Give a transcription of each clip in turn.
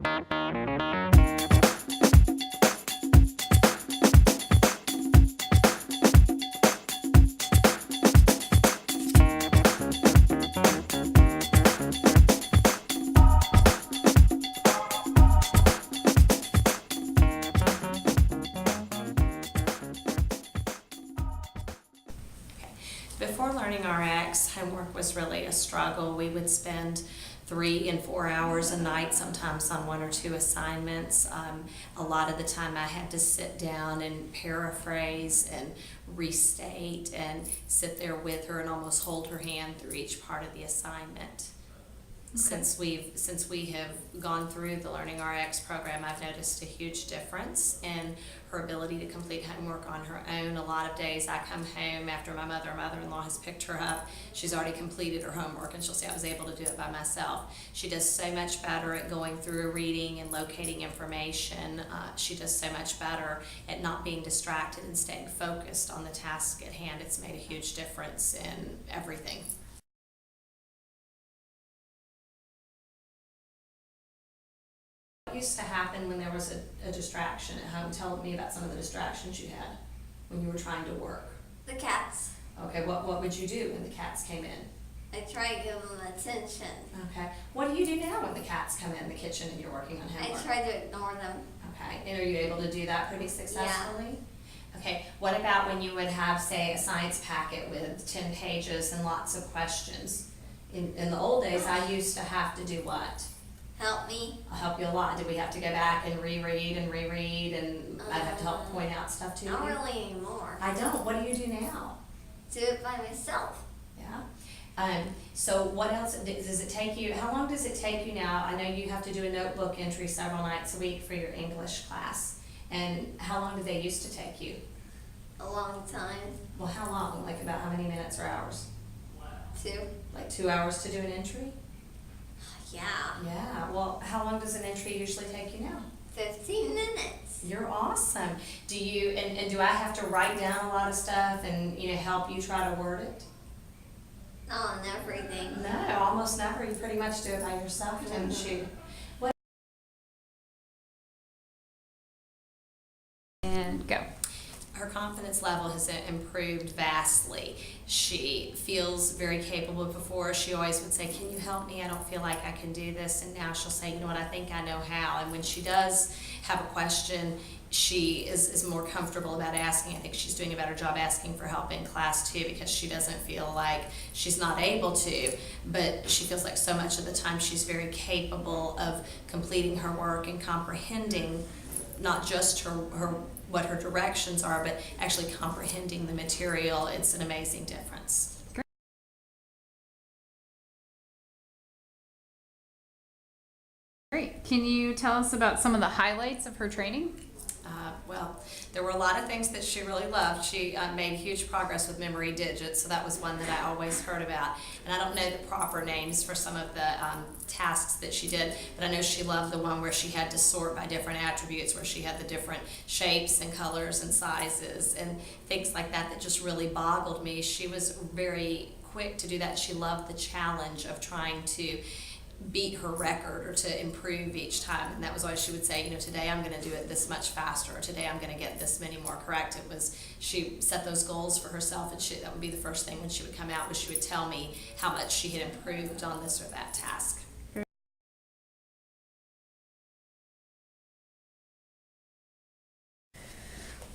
Before learning RX, homework was really a struggle. We would spend 3 and 4 hours a night, sometimes on 1 or 2 assignments. A lot of the time I had to sit down and paraphrase and restate and sit there with her and almost hold her hand through each part of the assignment. Okay. Since we have gone through the Learning RX program, I've noticed a huge difference in her ability to complete homework on her own. A lot of days I come home after my mother-in-law has picked her up, she's already completed her homework, and she'll say, I was able to do it by myself. She does so much better at going through a reading and locating information. She does so much better at not being distracted and staying focused on the task at hand. It's made a huge difference in everything. What used to happen when there was a distraction at home? Tell me about some of the distractions you had when you were trying to work. The cats. Okay, what would you do when the cats came in? I try to give them attention. Okay. What do you do now when the cats come in the kitchen and you're working on homework? I try to ignore them. Okay. And are you able to do that pretty successfully? Yeah. Okay. What about when you would have, say, a science packet with 10 pages and lots of questions? In the old days, I used to have to do what? Help me. I'll help you a lot. Did we have to go back and reread and I'd have to help point out stuff to you? Not really anymore. I don't. What do you do now? Do it by myself. Yeah. So what else does it take you? How long does it take you now? I know you have to do a notebook entry several nights a week for your English class. And how long do they used to take you? A long time. Well, how long? Like about how many minutes or hours? 2. Like 2 hours to do an entry? Yeah. Yeah. Well, how long does an entry usually take you now? 15 minutes. You're awesome. Do you and do I have to write down a lot of stuff and help you try to word it? Not on everything. No, almost never. You pretty much do it by yourself, don't you? What? And go. Her confidence level has improved vastly. She feels very capable. Before, she always would say, can you help me? I don't feel like I can do this. And now she'll say, you know what, I think I know how. And when she does have a question, she is more comfortable about asking. I think she's doing a better job asking for help in class too, because she doesn't feel like she's not able to, but she feels like so much of the time she's very capable of completing her work and comprehending not just her what her directions are, but actually comprehending the material. It's an amazing difference. Great. Can you tell us about some of the highlights of her training? Well, there were a lot of things that she really loved. She made huge progress with memory digits, so that was one that I always heard about. And I don't know the proper names for some of the tasks that she did, but I know she loved the one where she had to sort by different attributes, where she had the different shapes and colors and sizes and things like that that just really boggled me. She was very quick to do that. She loved the challenge of trying to beat her record or to improve each time, and that was why she would say, today I'm going to do it this much faster, or today I'm going to get this many more correct. It was, she set those goals for herself, and that would be the first thing when she would come out, was she would tell me how much she had improved on this or that task.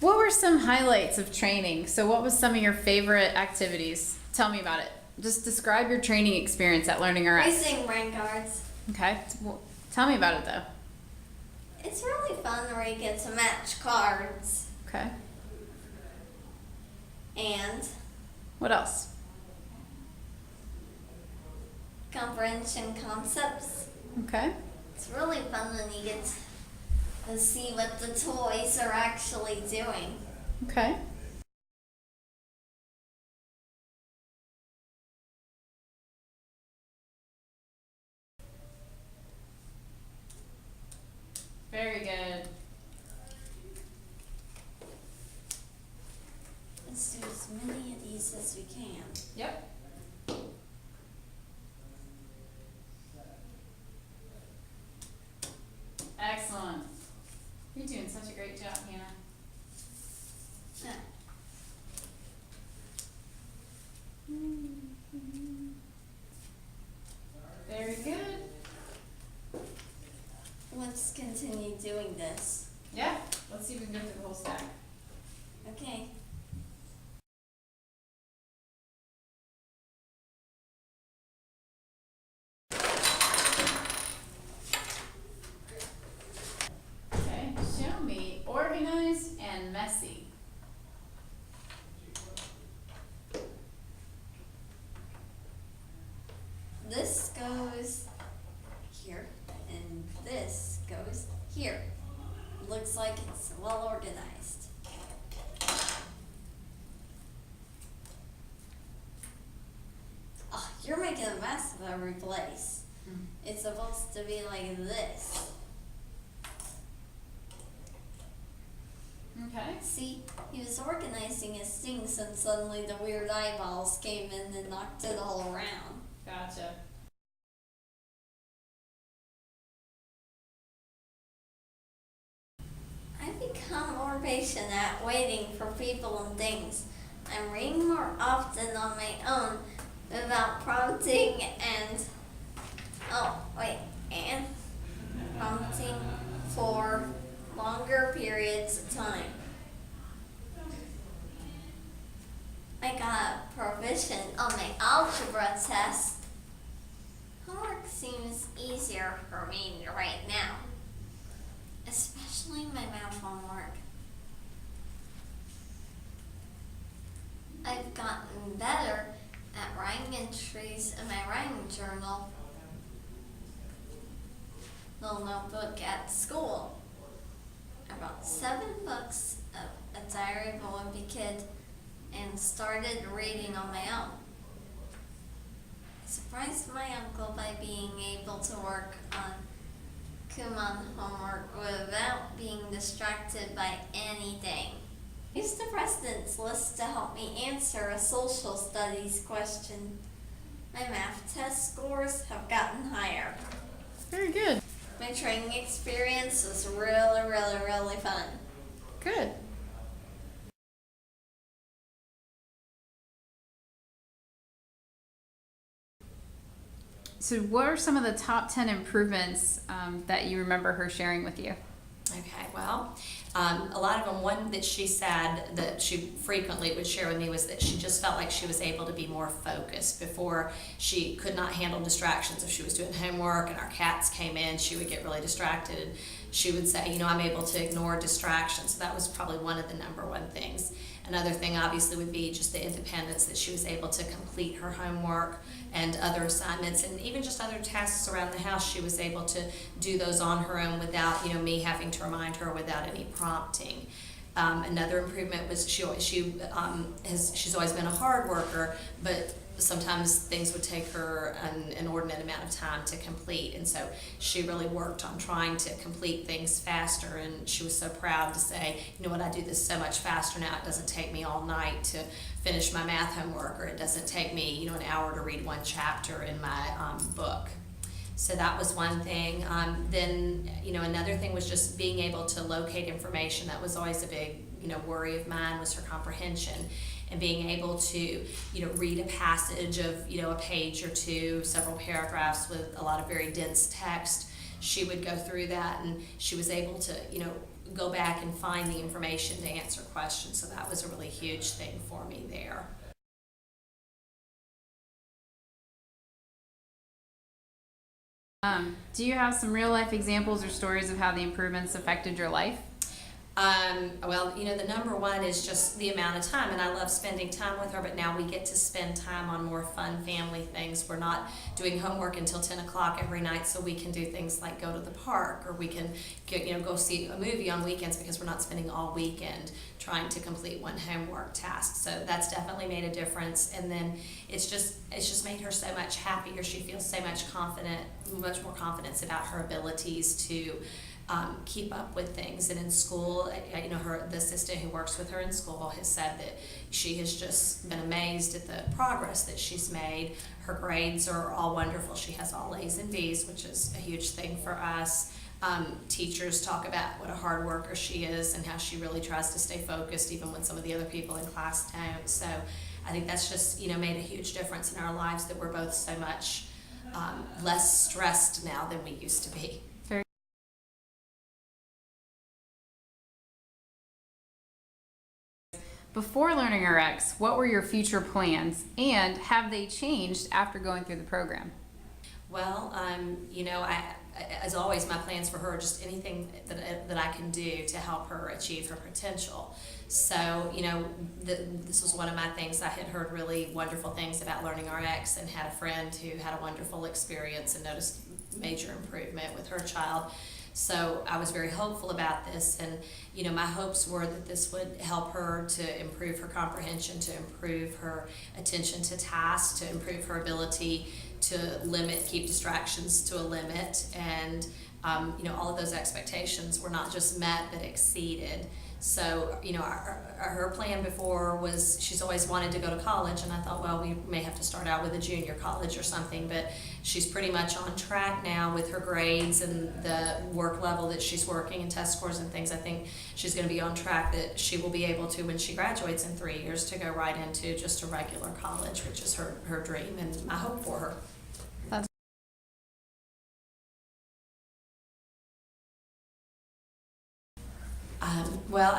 What were some highlights of training? So what was some of your favorite activities? Tell me about it. Just describe your training experience at Learning RX. Racing rain guards. Okay. Well, tell me about it though. It's really fun where you get to match cards. Okay. And what else? comprehension concepts. Okay. It's really fun when you get to see what the toys are actually doing. Okay. Very good. Let's do as many of these as we can. Yep. such a great job, Hannah. Yeah. Very good. Let's continue doing this. Yeah, let's see if we can go through the whole stack. Okay. Okay, show me organized and messy. This goes here, and this goes here. Looks like it's well organized. Oh, you're making a mess of every place. It's supposed to be like this. Okay. See, he was organizing his things and suddenly the weird eyeballs came in and knocked it all around. Gotcha. I've become more patient at waiting for people and things. I'm reading more often on my own without prompting and prompting for longer periods of time. I got proficient on my algebra test. Homework seems easier for me right now, especially my math homework. I've gotten better at writing entries in my writing journal, little notebook at school. I bought 7 books of A Diary of a Wimpy Kid and started reading on my own. I surprised my uncle by being able to work on Kumon homework without being distracted by anything. I used the president's list to help me answer a social studies question. My math test scores have gotten higher. Very good. My training experience was really fun. Good. So what are some of the top 10 improvements that you remember her sharing with you? Okay, well, a lot of them, one that she said that she frequently would share with me was that she just felt like she was able to be more focused. Before, she could not handle distractions. If she was doing homework and our cats came in, she would get really distracted. And she would say, I'm able to ignore distractions. So that was probably one of the number one things. Another thing obviously would be just the independence, that she was able to complete her homework and other assignments and even just other tasks around the house. She was able to do those on her own without me having to remind her, without any prompting. Another improvement was she's always been a hard worker, but sometimes things would take her an inordinate amount of time to complete, and so she really worked on trying to complete things faster. And she was so proud to say, I do this so much faster now. It doesn't take me all night to finish my math homework, or it doesn't take me an hour to read one chapter in my book. So that was one thing. Then another thing was just being able to locate information. That was always a big worry of mine, was her comprehension. And being able to, read a passage of, a page or two, several paragraphs with a lot of very dense text. She would go through that, and she was able to, go back and find the information to answer questions. So that was a really huge thing for me there. Do you have some real life examples or stories of how the improvements affected your life? Well, the number one is just the amount of time, and I love spending time with her, but now we get to spend time on more fun family things. We're not doing homework until 10 o'clock every night, so we can do things like go to the park, or we can go see a movie on weekends, because we're not spending all weekend trying to complete one homework task. So that's definitely made a difference. And then it's just made her so much happier. She feels so much more confidence about her abilities to keep up with things. And in school, the assistant who works with her in school has said that she has just been amazed at the progress that she's made. Her grades are all wonderful. She has all A's and B's, which is a huge thing for us. teachers talk about what a hard worker she is and how she really tries to stay focused even when some of the other people in class don't. So I think that's just, made a huge difference in our lives, that we're both so much less stressed now than we used to be. Very. Before Learning RX, what were your future plans, and have they changed after going through the program? Well, as always, my plans for her are just anything that I can do to help her achieve her potential. So, this was one of my things. I had heard really wonderful things about Learning RX and had a friend who had a wonderful experience and noticed major improvement with her child. So I was very hopeful about this, and my hopes were that this would help her to improve her comprehension, to improve her attention to tasks, to improve her ability to keep distractions to a limit, and all of those expectations were not just met but exceeded. So her plan before was, she's always wanted to go to college, and I thought, well, we may have to start out with a junior college or something, but she's pretty much on track now with her grades and the work level that she's working and test scores and things. I think she's going to be on track that she will be able to, when she graduates in 3 years, to go right into just a regular college, which is her dream and my hope for her.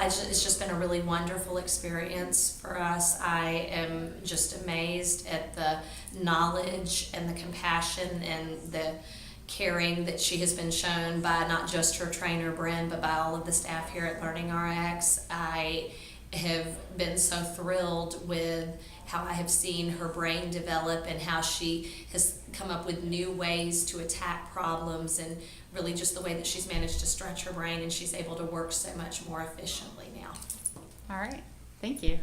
It's just been a really wonderful experience for us. I am just amazed at the knowledge and the compassion and the caring that she has been shown by not just her trainer, Bryn, but by all of the staff here at Learning RX. I have been so thrilled with how I have seen her brain develop and how she has come up with new ways to attack problems, and really just the way that she's managed to stretch her brain, and she's able to work so much more efficiently now. All right. Thank you.